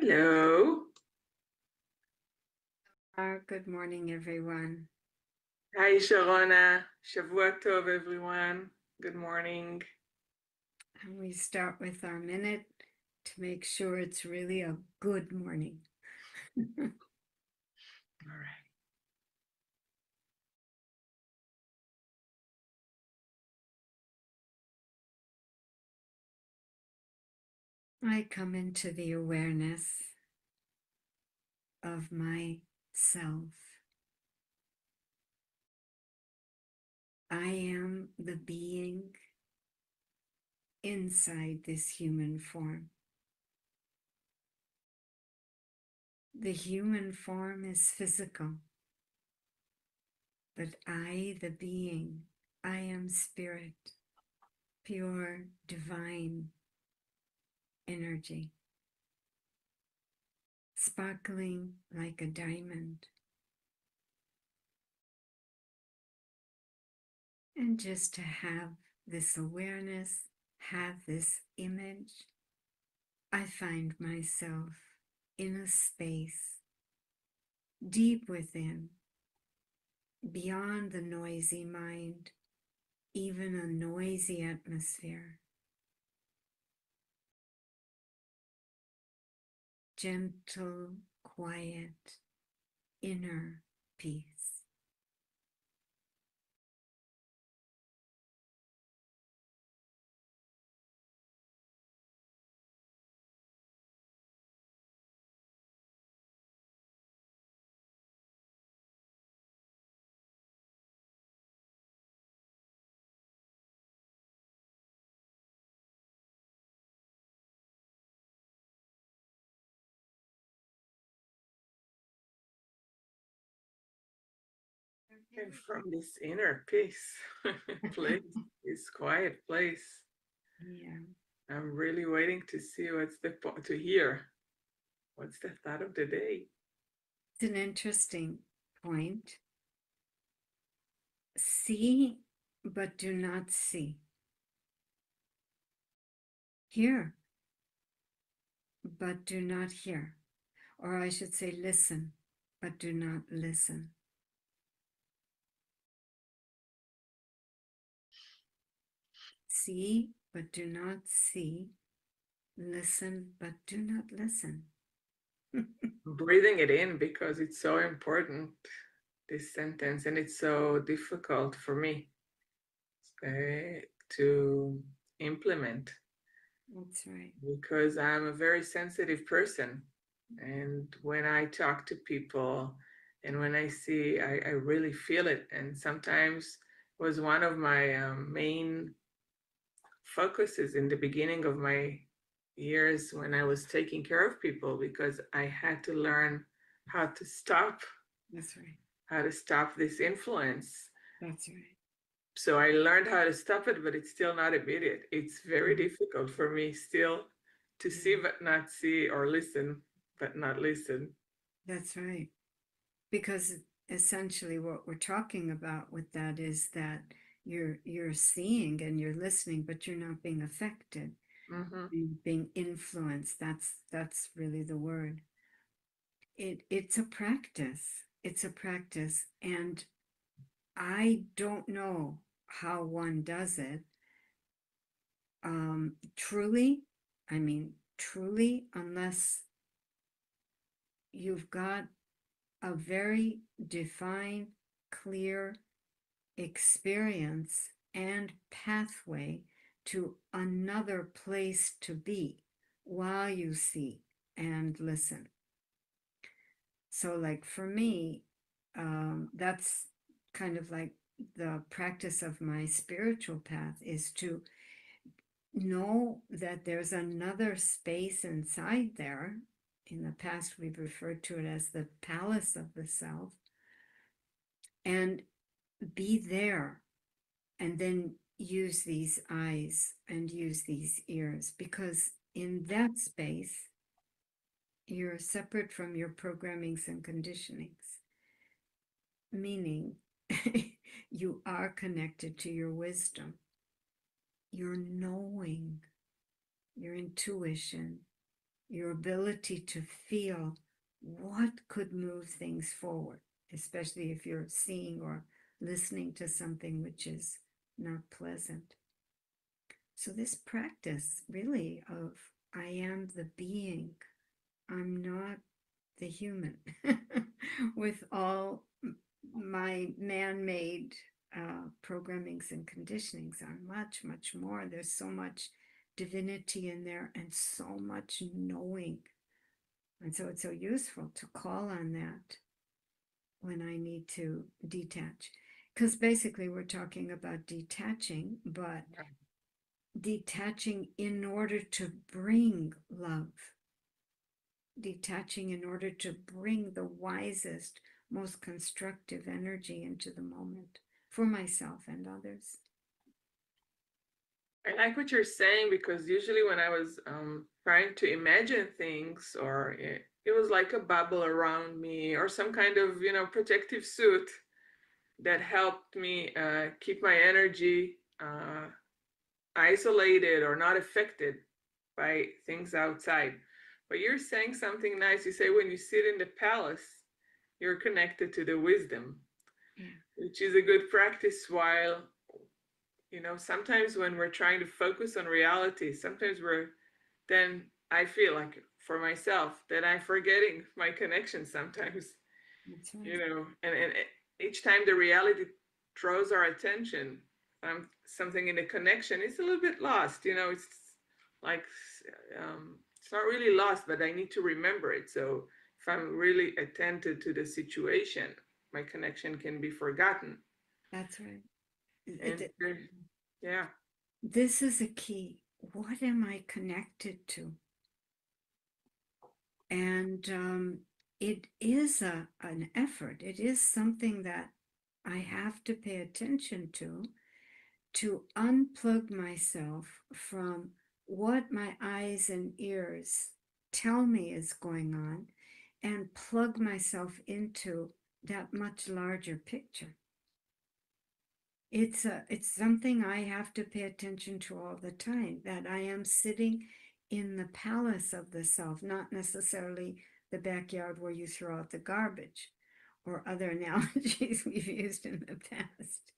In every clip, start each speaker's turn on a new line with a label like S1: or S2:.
S1: Hello.
S2: Good morning, everyone.
S1: Hi, Sharona. Shavua Tov, everyone. Good morning.
S2: And we start with our minute to make sure it's really a good morning.
S1: All right.
S2: I come into the awareness of myself. I am the being inside this human form. The human form is physical, but I, the being, I am spirit, pure, divine energy, sparkling like a diamond. And just to have this awareness, have this image, I find myself in a space deep within, beyond the noisy mind, even a noisy atmosphere. Gentle, quiet, inner peace.
S1: And from this inner peace place, this quiet place,
S2: Yeah.
S1: I'm really waiting to see to hear what's the thought of the day.
S2: It's an interesting point. See, but do not see. Hear, but do not hear. Or I should say, listen, but do not listen. See, but do not see. Listen, but do not listen.
S1: Breathing it in because it's so important, this sentence, and it's so difficult for me to implement.
S2: That's right.
S1: Because I'm a very sensitive person. And when I talk to people and when I see, I really feel it. And sometimes was one of my main focuses in the beginning of my years when I was taking care of people, because I had to learn how to stop.
S2: That's right.
S1: How to stop this influence.
S2: That's right.
S1: So I learned how to stop it, but it's still not immediate. It's very difficult for me still to see but not see, or listen but not listen.
S2: That's right. Because essentially what we're talking about with that is that you're seeing and you're listening, but you're not being affected.
S1: Mm-hmm.
S2: You're being influenced. That's really the word. It's a practice. It's a practice. And I don't know how one does it. Truly, unless you've got a very defined, clear experience and pathway to another place to be while you see and listen. So, like for me, that's kind of like the practice of my spiritual path is to know that there's another space inside there. In the past, we've referred to it as the palace of the self, and be there, and then use these eyes and use these ears, because in that space, you're separate from your programmings and conditionings, meaning you are connected to your wisdom, your knowing, your intuition, your ability to feel what could move things forward, especially if you're seeing or listening to something which is not pleasant. So this practice really of I am the being, I'm not the human, with all my man-made programmings and conditionings are much, much more. There's so much divinity in there and so much knowing. And so it's so useful to call on that when I need to detach. Because basically we're talking about detaching, but detaching in order to bring love. Detaching in order to bring the wisest, most constructive energy into the moment for myself and others.
S1: I like what you're saying, because usually when I was trying to imagine things, or it was like a bubble around me, or some kind of, protective suit that helped me keep my energy isolated or not affected by things outside. But you're saying something nice. You say when you sit in the palace, you're connected to the wisdom, which is a good practice. While, sometimes when we're trying to focus on reality, sometimes then I feel like for myself that I'm forgetting my connection sometimes.
S2: That's right.
S1: And each time the reality draws our attention, something in the connection is a little bit lost. It's like it's not really lost, but I need to remember it. So if I'm really attentive to the situation, my connection can be forgotten.
S2: That's right.
S1: And yeah.
S2: This is a key. What am I connected to? And it is an effort. It is something that I have to pay attention to unplug myself from what my eyes and ears tell me is going on and plug myself into that much larger picture. It's something I have to pay attention to all the time, that I am sitting in the palace of the self, not necessarily the backyard where you throw out the garbage or other analogies we've used in the past.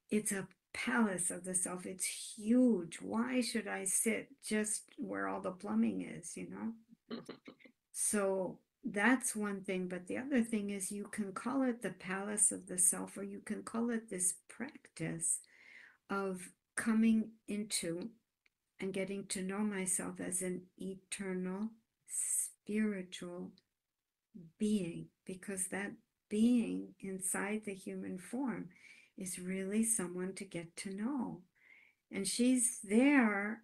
S2: It's a palace of the self. It's huge. Why should I sit just where all the plumbing is, So that's one thing. But the other thing is, you can call it the palace of the self, or you can call it this practice of coming into and getting to know myself as an eternal spiritual being, because that being inside the human form is really someone to get to know. And she's there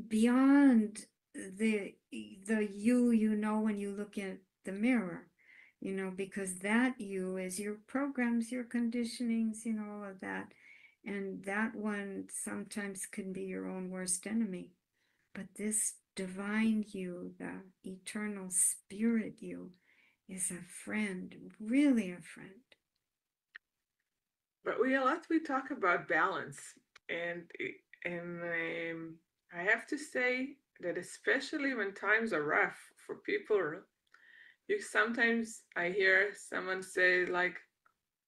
S2: beyond the you know when you look at the mirror, because that you is your programs, your conditionings, all of that. And that one sometimes can be your own worst enemy. But this divine you, the eternal spirit you, is a friend, really a friend.
S1: But we talk about balance, and I have to say that especially when times are rough for people, sometimes I hear someone say like,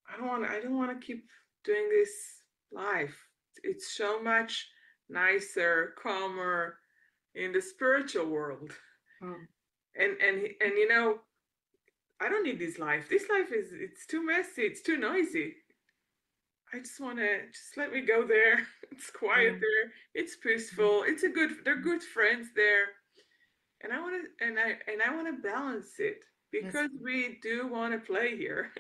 S1: I don't want to keep doing this life. It's so much nicer, calmer in the spiritual world. And I don't need this life. This life it's too messy, it's too noisy. I just want to let me go there. It's quiet there. It's peaceful. They're good friends there. And I want to balance it, because we do want to play here.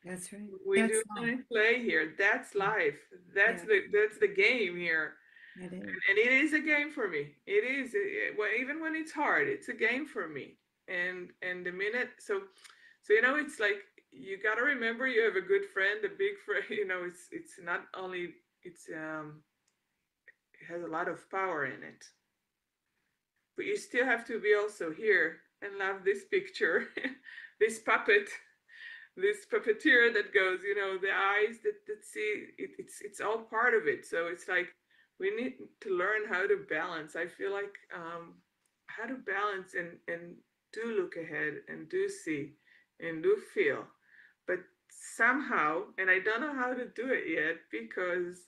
S2: That's right.
S1: We do want to play here. That's life. That's the game here. And it is a game for me. It is, even when it's hard, it's a game for me. And the minute, so it's like, you got to remember you have a good friend, a big friend. It's not only, it has a lot of power in it, but you still have to be also here and love this picture, this puppet, this puppeteer that goes, the eyes that see it, it's all part of it. So it's like we need to learn how to balance. I feel like how to balance and do look ahead and do see and do feel. But somehow, and I don't know how to do it yet, because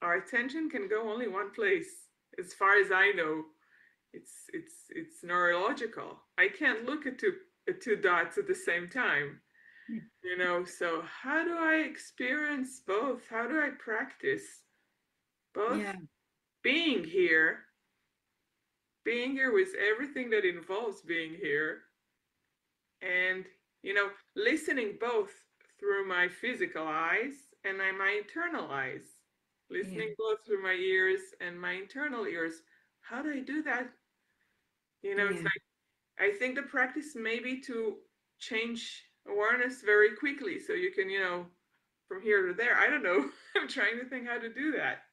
S1: our attention can go only one place. As far as I know, it's neurological. I can't look at two dots at the same time. You know, so how do I experience both? How do I practice both
S2: Yeah.
S1: being here with everything that involves being here, and, you know, listening both through my physical eyes and my internal eyes, listening both through my ears and my internal ears. How do I do that? You know, it's like, I think the practice may be to change awareness very quickly so you can, you know, from here to there. I don't know. I'm trying to think how to do that.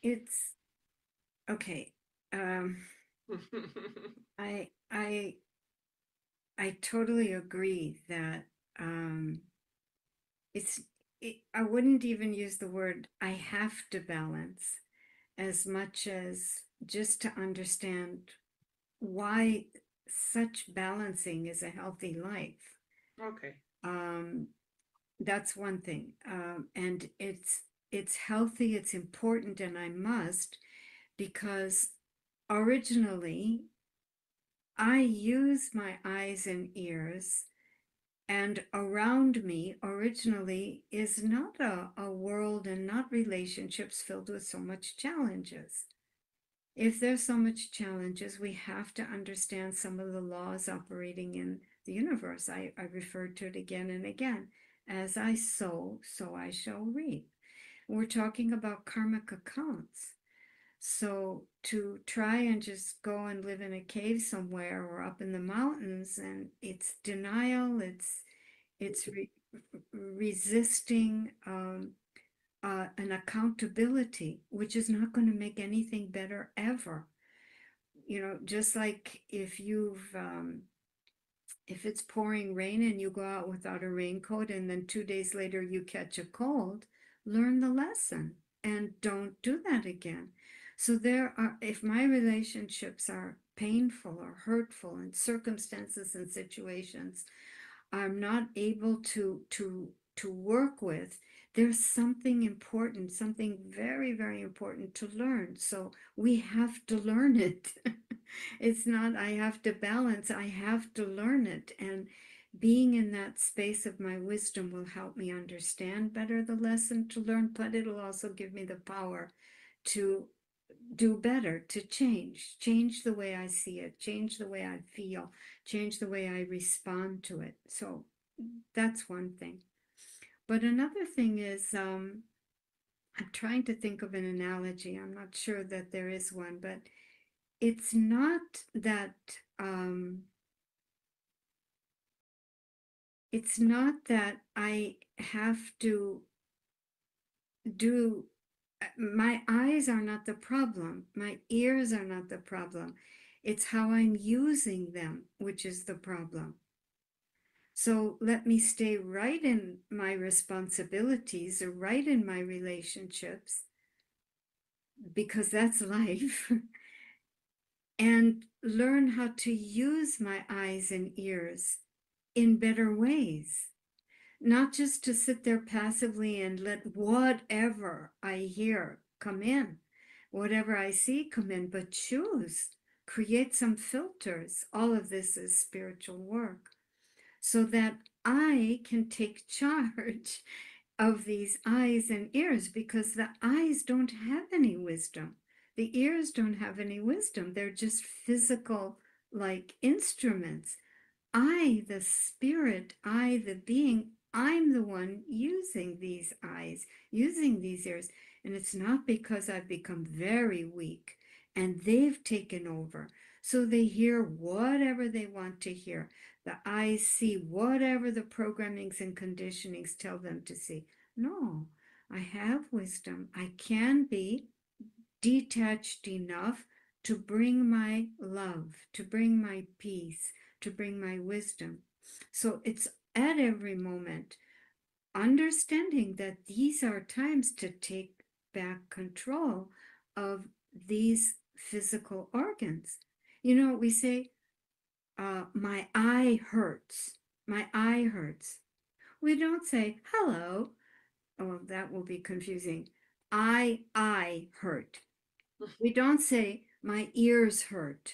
S2: It's okay. I totally agree that I wouldn't even use the word I have to balance as much as just to understand why such balancing is a healthy life.
S1: Okay.
S2: That's one thing. And it's healthy, it's important, and I must, because originally I use my eyes and ears, and around me originally is not a world and not relationships filled with so much challenges. If there's so much challenges, we have to understand some of the laws operating in the universe. I referred to it again and again. As I sow, so I shall reap. We're talking about karmic accounts. So to try and just go and live in a cave somewhere or up in the mountains, and it's denial, it's resisting an accountability, which is not going to make anything better ever. You know, just like if it's pouring rain and you go out without a raincoat and then 2 days later you catch a cold, learn the lesson and don't do that again. So if my relationships are painful or hurtful and circumstances and situations I'm not able to work with, there's something important, something very, very important to learn. So we have to learn it. It's not, I have to balance, I have to learn it. And being in that space of my wisdom will help me understand better the lesson to learn, but it'll also give me the power to do better, to change the way I see it, change the way I feel, change the way I respond to it. So that's one thing. But another thing is, I'm trying to think of an analogy. I'm not sure that there is one, but it's not that I have to do, my eyes are not the problem, my ears are not the problem. It's how I'm using them, which is the problem. So let me stay right in my responsibilities or right in my relationships, because that's life, and learn how to use my eyes and ears in better ways. Not just to sit there passively and let whatever I hear come in, whatever I see come in, but choose, create some filters. All of this is spiritual work, so that I can take charge of these eyes and ears, because the eyes don't have any wisdom. The ears don't have any wisdom. They're just physical, like instruments. I, the spirit, I, the being, I'm the one using these eyes, using these ears. And it's not because I've become very weak and they've taken over. So they hear whatever they want to hear. The eyes see whatever the programmings and conditionings tell them to see. No, I have wisdom. I can be detached enough to bring my love, to bring my peace, to bring my wisdom. So it's at every moment understanding that these are times to take back control of these physical organs. You know, we say, my eye hurts. My eye hurts. We don't say, hello. Oh, that will be confusing. I hurt. We don't say, my ears hurt.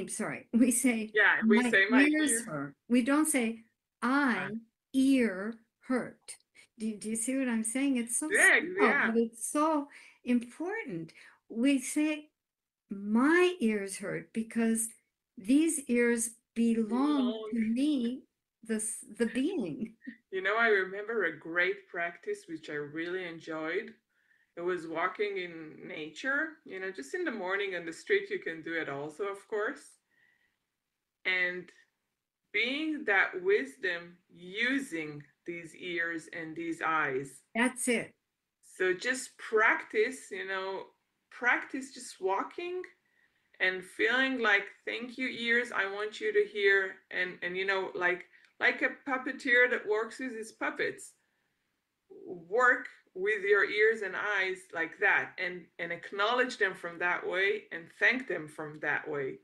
S2: Sorry, we say,
S1: Yeah, we
S2: my
S1: say my
S2: ears
S1: ear.
S2: hurt. We don't say, I ear hurt. Do you see what I'm saying? It's so
S1: Yeah,
S2: small,
S1: yeah.
S2: but it's so important. We say, my ears hurt because these ears belong
S1: Long.
S2: to me, the being.
S1: You know, I remember a great practice which I really enjoyed. It was walking in nature, you know, just in the morning on the street. You can do it also, of course. And being that wisdom using these ears and these eyes.
S2: That's it.
S1: So just practice, you know, practice just walking and feeling like, thank you, ears, I want you to hear. And you know, like a puppeteer that works with his puppets, work with your ears and eyes like that, and acknowledge them from that way and thank them from that way.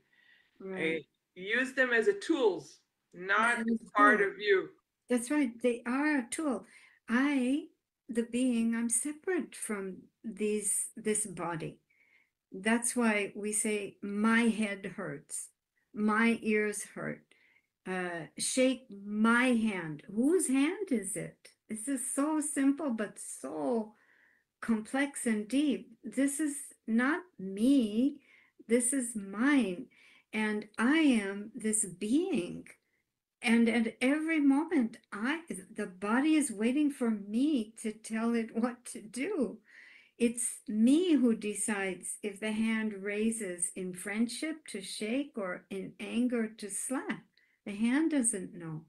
S2: Right.
S1: Use them as a tools, not
S2: That
S1: as
S2: is
S1: part
S2: good.
S1: of you.
S2: That's right. They are a tool. I, the being, I'm separate from this body. That's why we say my head hurts, my ears hurt. Shake my hand. Whose hand is it? This is so simple, but so complex and deep. This is not me. This is mine. And I am this being. And at every moment, the body is waiting for me to tell it what to do. It's me who decides if the hand raises in friendship to shake or in anger to slap. The hand doesn't know.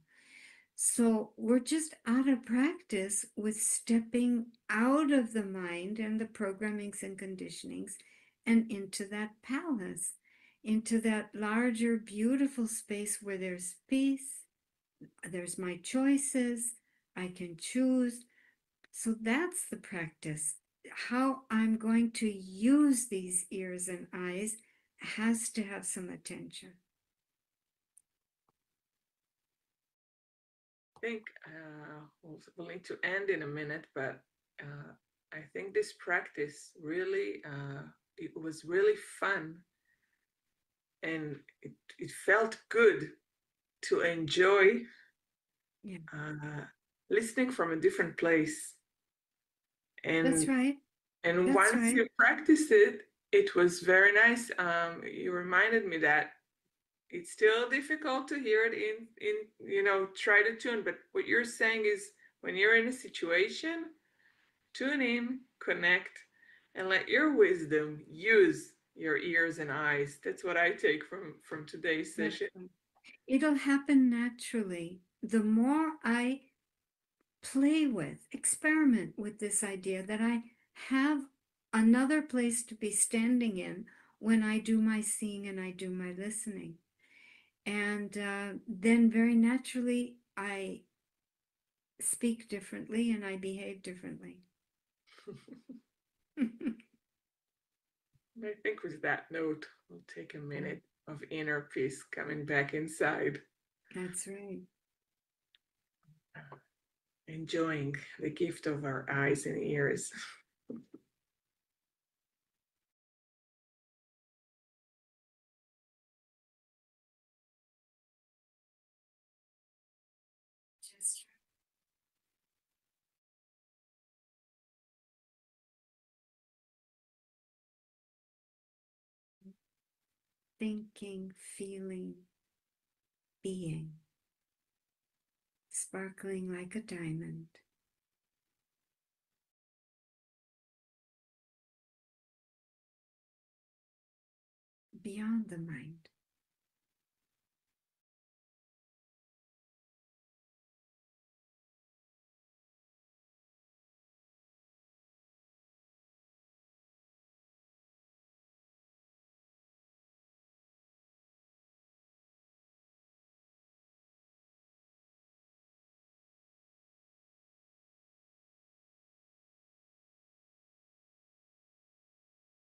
S2: So we're just out of practice with stepping out of the mind and the programmings and conditionings and into that palace, into that larger, beautiful space where there's peace, there's my choices, I can choose. So that's the practice. How I'm going to use these ears and eyes has to have some attention.
S1: I think we'll need to end in a minute, but I think this practice really, it was really fun, and it felt good to enjoy listening from a different place. And
S2: That's right.
S1: And
S2: That's
S1: once
S2: right.
S1: you practice it, it was very nice. You reminded me that it's still difficult to hear it in you know, try to tune. But what you're saying is, when you're in a situation, tune in, connect, and let your wisdom use your ears and eyes. That's what I take from today's session.
S2: It'll happen naturally. The more I play with, experiment with this idea that I have another place to be standing in when I do my seeing and I do my listening. And then very naturally, I speak differently and I behave differently.
S1: I think with that note, we'll take a minute of inner peace coming back inside.
S2: That's right.
S1: Enjoying the gift of our eyes and ears.
S2: Just thinking, feeling, being, sparkling like a diamond. Beyond the mind.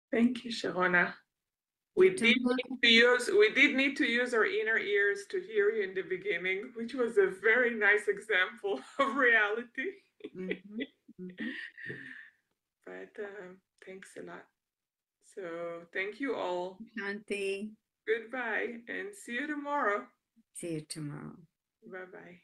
S1: Thank you, Sharona. We did need to use our inner ears to hear you in the beginning, which was a very nice example of reality.
S2: Mhm, mhm.
S1: But thanks a lot. So thank you all.
S2: Shanti.
S1: Goodbye and see you tomorrow.
S2: See you tomorrow.
S1: Bye-bye.